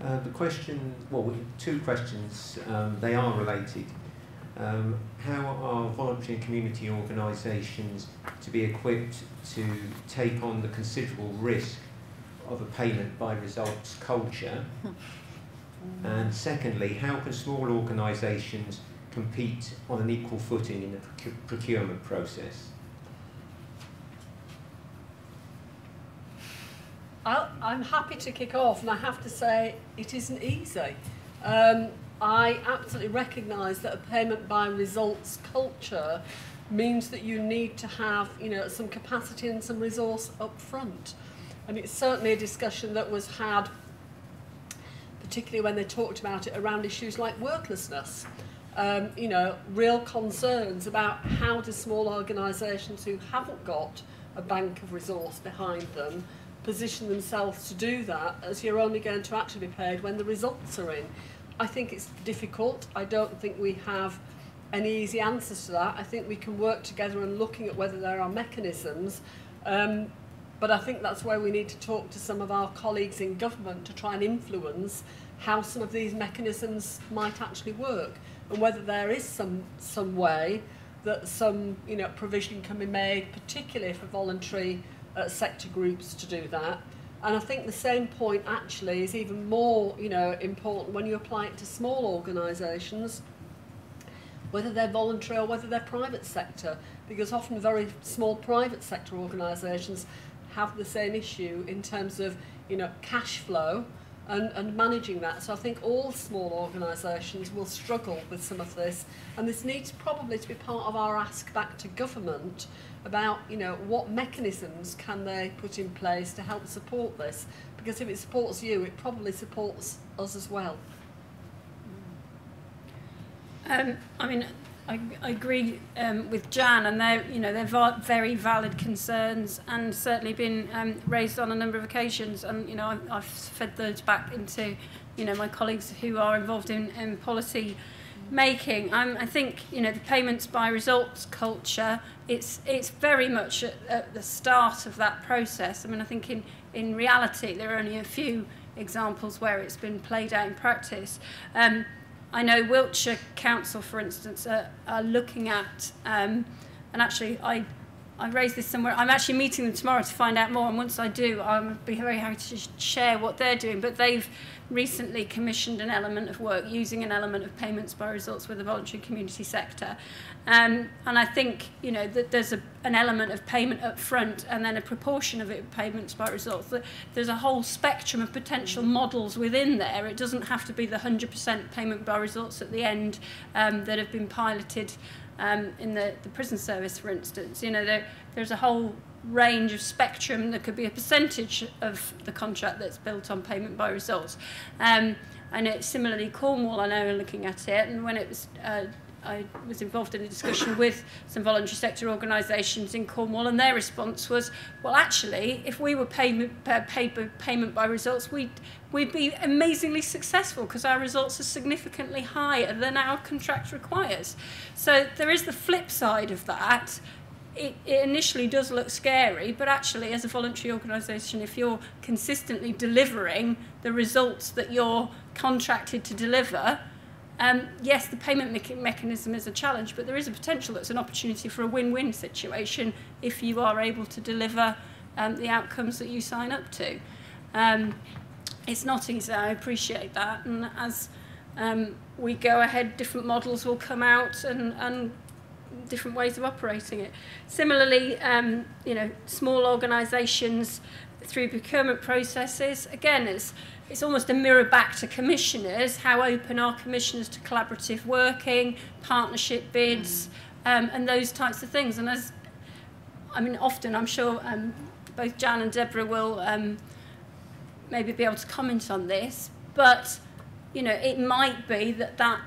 The question, well, two questions, they are related. How are voluntary and community organisations to be equipped to take on the considerable risk of a payment by results culture? And secondly, how can small organisations compete on an equal footing in the procurement process? I'm happy to kick off, and I have to say it isn't easy. I absolutely recognise that a payment by results culture means that you need to have, you know, some capacity and some resource up front. And it's certainly a discussion that was had, particularly when they talked about it around issues like worklessness. You know, real concerns about how do small organisations who haven't got a bank of resource behind them position themselves to do that, as you're only going to actually be paid when the results are in. I think it's difficult. I don't think we have any easy answers to that. I think we can work together and looking at whether there are mechanisms, but I think that's where we need to talk to some of our colleagues in government to try and influence how some of these mechanisms might actually work, and whether there is some way that some, you know, provision can be made, particularly for voluntary sector groups to do that. And I think the same point actually is even more, you know, important when you apply it to small organisations, whether they're voluntary or whether they're private sector, because often very small private sector organisations have the same issue in terms of, you know, cash flow and managing that. So I think all small organisations will struggle with some of this, and this needs probably to be part of our ask back to government about, you know, what mechanisms can they put in place to help support this, because if it supports you, it probably supports us as well. I mean, I agree with Jan, and they're very valid concerns, and certainly been raised on a number of occasions. And I've fed those back into my colleagues who are involved in policy making. I think the payments by results culture, it's very much at the start of that process. I mean, I think in reality there are only a few examples where it's been played out in practice. I know Wiltshire Council, for instance, are looking at, and actually I raised this somewhere. I'm actually meeting them tomorrow to find out more, and once I do, I'll be very happy to share what they're doing. But they've recently commissioned an element of work using an element of payments by results with the voluntary community sector. And I think that there's an element of payment up front and then a proportion of it payments by results. There's a whole spectrum of potential models within there. It doesn't have to be the 100% payment by results at the end that have been piloted in the prison service, for instance. There's a whole range of spectrum. There could be a percentage of the contract that's built on payment by results. And similarly, Cornwall, I know, are looking at it, and when it was I was involved in a discussion with some voluntary sector organisations in Cornwall, and their response was, well, actually, if we were payment by results, we'd be amazingly successful because our results are significantly higher than our contract requires. So there is the flip side of that. It initially does look scary, but actually, as a voluntary organisation, if you're consistently delivering the results that you're contracted to deliver, yes, the payment mechanism is a challenge, but there is a potential that's an opportunity for a win-win situation if you are able to deliver the outcomes that you sign up to. It's not easy, I appreciate that, and as we go ahead, different models will come out and different ways of operating it. Similarly, small organisations through procurement processes, again, it's almost a mirror back to commissioners. How open are commissioners to collaborative working, partnership bids, and those types of things? And often I'm sure both Jan and Deborah will maybe be able to comment on this, but it might be that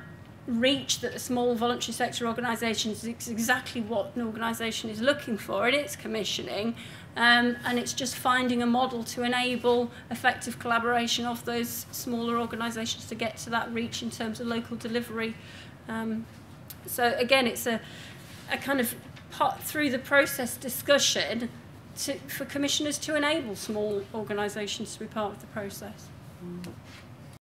reach that the small voluntary sector organisations is exactly what an organisation is looking for in its commissioning, and it's just finding a model to enable effective collaboration of those smaller organisations to get to that reach in terms of local delivery. So again, it's a kind of through the process discussion for commissioners to enable small organisations to be part of the process.